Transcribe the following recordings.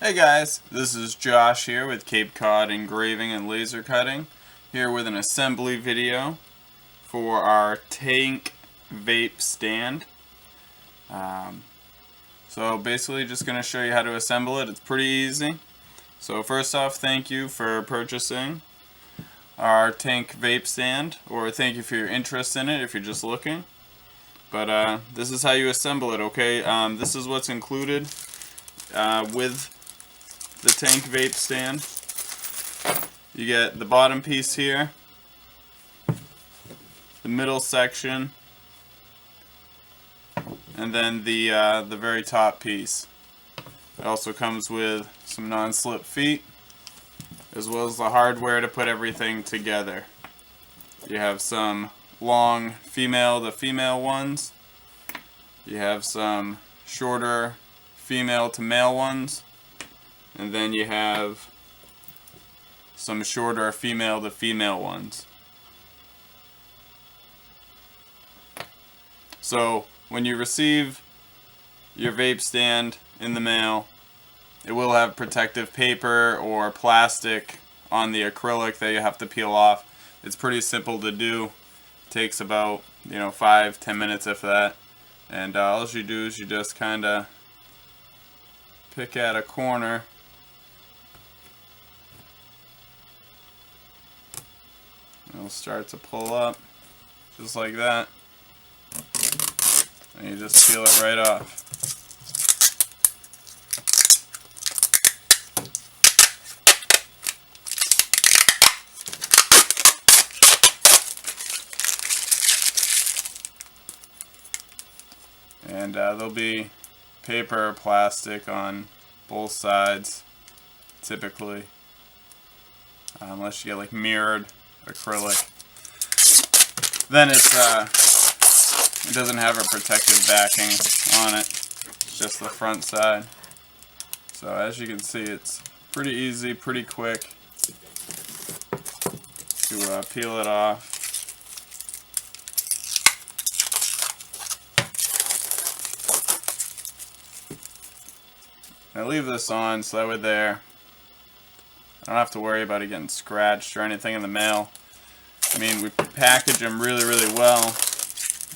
Hey guys, this is Josh here with Cape Cod Engraving and Laser Cutting, here with an assembly video for our Tank Vape Stand. So basically just going to show you how to assemble it. It's pretty easy. So first off, thank you for purchasing our Tank Vape Stand, or thank you for your interest in it if you're just looking. But this is how you assemble it, okay? This is what's included with the Tank Vape Stand. You get the bottom piece here, the middle section, and then the very top piece. It also comes with some non-slip feet, as well as the hardware to put everything together. You have some long female to female ones. You have some shorter female to male ones. And then you have some shorter female to female ones. So when you receive your vape stand in the mail, it will have protective paper or plastic on the acrylic that you have to peel off. It's pretty simple to do. It takes about 5-10 minutes if that. And all you do is you just kind of pick at a corner. It'll start to pull up, just like that, and you just peel it right off. And there'll be paper or plastic on both sides, typically, unless you get like mirrored acrylic. Then it doesn't have a protective backing on it. It's just the front side. So as you can see, it's pretty easy, pretty quick to peel it off. I leave this on so that way there I don't have to worry about it getting scratched or anything in the mail. I mean, we package them really well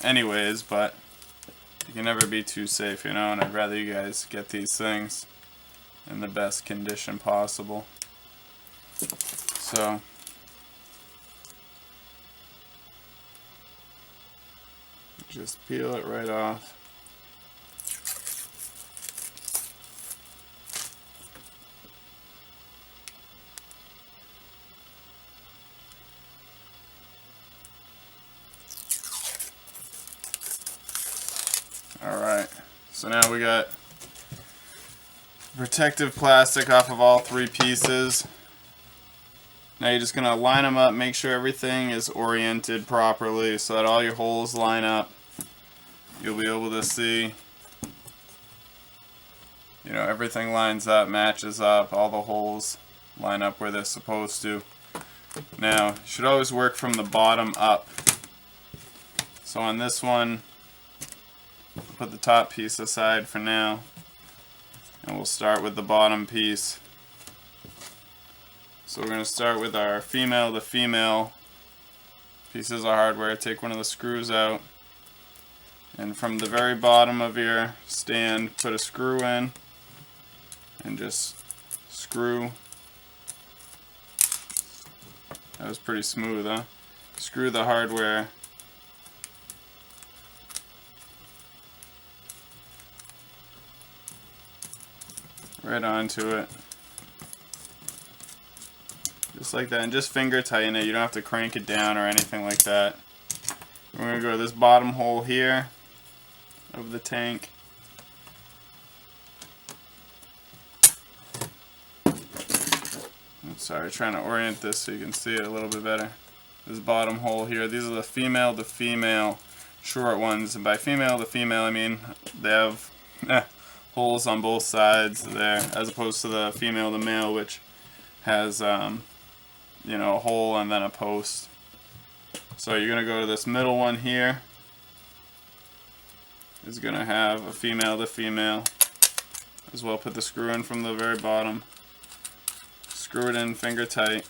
anyways, but you can never be too safe, and I'd rather you guys get these things in the best condition possible. So just peel it right off. Alright, so now we got protective plastic off of all three pieces. Now you're just going to line them up, make sure everything is oriented properly so that all your holes line up. You'll be able to see, everything lines up, matches up, all the holes line up where they're supposed to. Now, you should always work from the bottom up. So on this one, put the top piece aside for now, and we'll start with the bottom piece. So we're going to start with our female to female pieces of hardware. Take one of the screws out, and from the very bottom of your stand, put a screw in, and just screw. That was pretty smooth, huh? Screw the hardware right onto it, just like that, and just finger tighten it. You don't have to crank it down or anything like that. We're going to go to this bottom hole here of the tank. I'm sorry, trying to orient this so you can see it a little bit better. This bottom hole here, these are the female to female short ones, and by female to female I mean they have holes on both sides there, as opposed to the female to male, which has a hole and then a post. So you're going to go to this middle one here. It's going to have a female to female. as well put the screw in from the very bottom. Screw it in finger tight.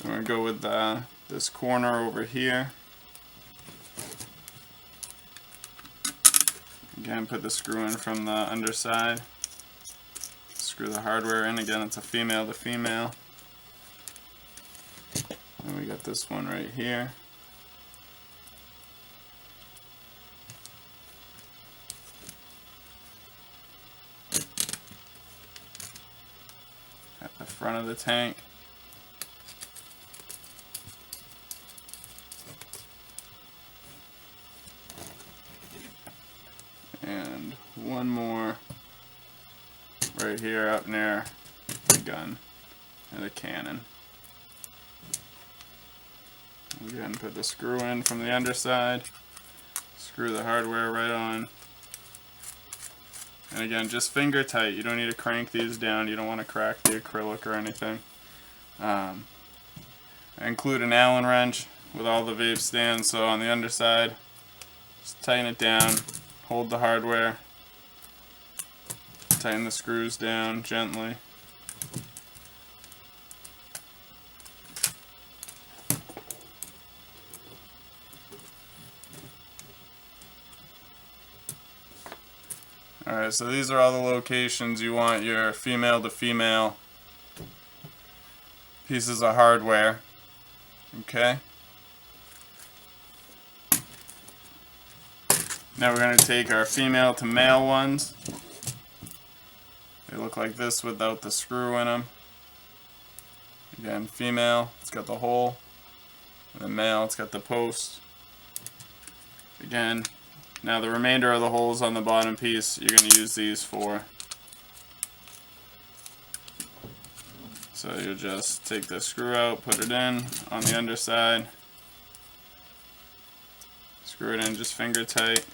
We're going to go with this corner over here. Again, put the screw in from the underside. Screw the hardware in. Again, it's a female to female. And we got this one right here. At the front of the tank. And one more right here up near the gun and the cannon. Again, put the screw in from the underside, screw the hardware right on, and again, just finger tight. You don't need to crank these down. You don't want to crack the acrylic or anything. I include an Allen wrench with all the vape stands, so on the underside, just tighten it down, hold the hardware, tighten the screws down gently. Alright, so these are all the locations you want your female to female pieces of hardware. Okay? Now we're going to take our female to male ones. They look like this without the screw in them. Again, female, it's got the hole. And then male, it's got the post. Again, now the remainder of the holes on the bottom piece, you're going to use these for. So you'll just take the screw out, put it in on the underside. Screw it in just finger tight.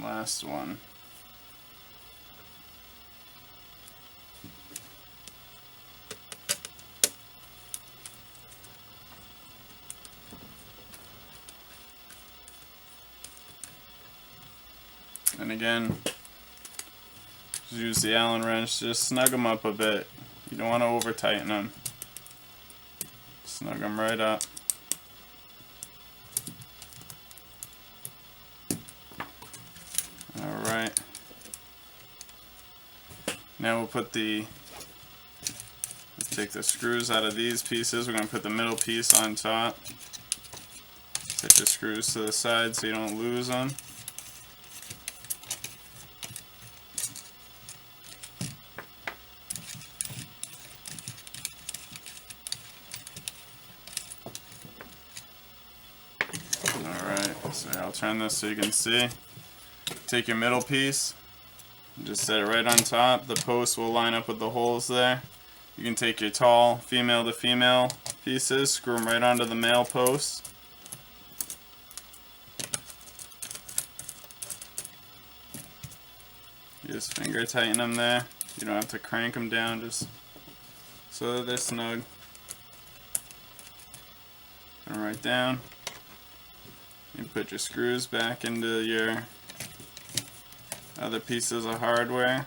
Last one. And again, just use the Allen wrench, just snug them up a bit. You don't want to over tighten them. Snug them right up. Alright. Now we'll put let's take the screws out of these pieces. We're going to put the middle piece on top. Set your screws to the side so you don't lose them. Alright, so I'll turn this so you can see. Take your middle piece, just set it right on top. The post will line up with the holes there. You can take your tall female to female pieces, screw them right onto the male post. You just finger tighten them there. You don't have to crank them down, just so that they're snug. Put them right down. You put your screws back into your other pieces of hardware.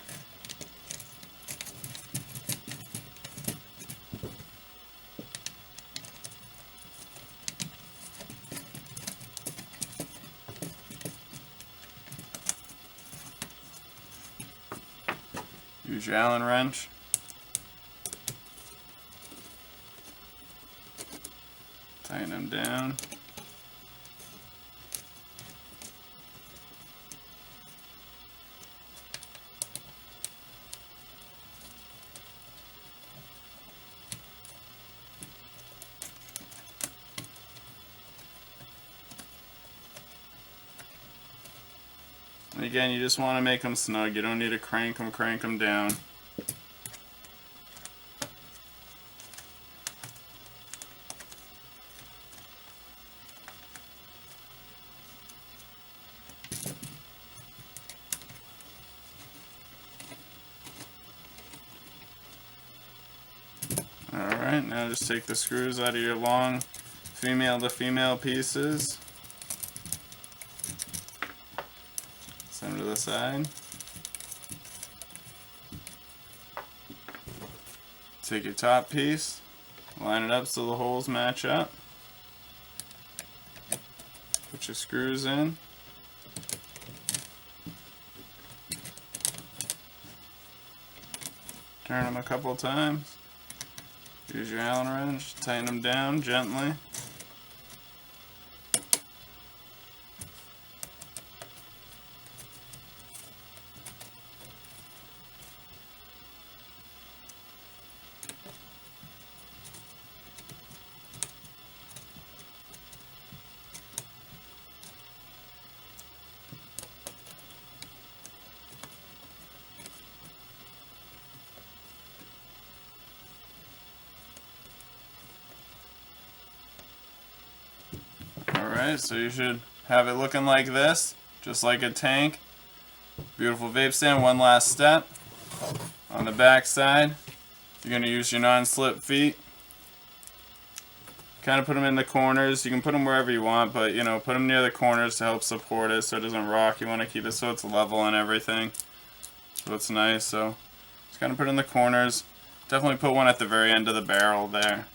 Use your Allen wrench. Tighten them down. And again, you just want to make them snug. You don't need to crank them down. Alright, now just take the screws out of your long female to female pieces. Set them to the side. Take your top piece, line it up so the holes match up. Put your screws in. Turn them a couple times. Use your Allen wrench, tighten them down gently. Alright, so you should have it looking like this, just like a tank. Beautiful vape stand. One last step. On the back side, you're going to use your non-slip feet. Kind of put them in the corners. You can put them wherever you want, but you know, put them near the corners to help support it so it doesn't rock. You want to keep it so it's level and everything. So it's nice. So just kind of put it in the corners. Definitely put one at the very end of the barrel there.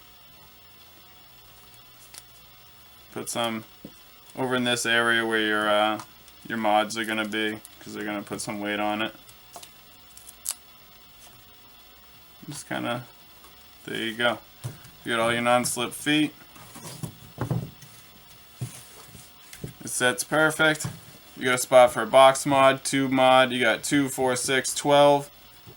Put some over in this area where your mods are going to be, because they're going to put some weight on it. Just kind of, there you go. You got all your non-slip feet. It sets perfect. You got a spot for a box mod, tube mod. You got 2, 4, 6, 12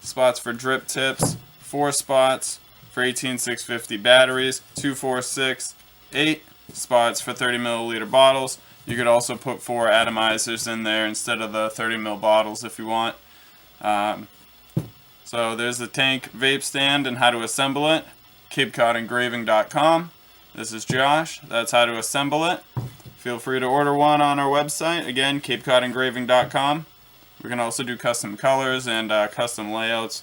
spots for drip tips. 4 spots for 18650 batteries. 2, 4, 6, 8 spots for 30 milliliter bottles. You could also put 4 atomizers in there instead of the 30 ml bottles if you want. So there's the Tank Vape Stand and how to assemble it. CapeCodEngraving.com. This is Josh. That's how to assemble it. Feel free to order one on our website. Again, CapeCodEngraving.com. We can also do custom colors and custom layouts.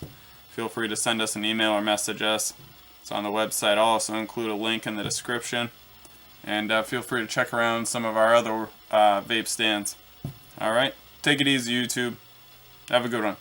Feel free to send us an email or message us. It's on the website. I'll also include a link in the description. And feel free to check around some of our other vape stands. Alright, take it easy, YouTube. Have a good one.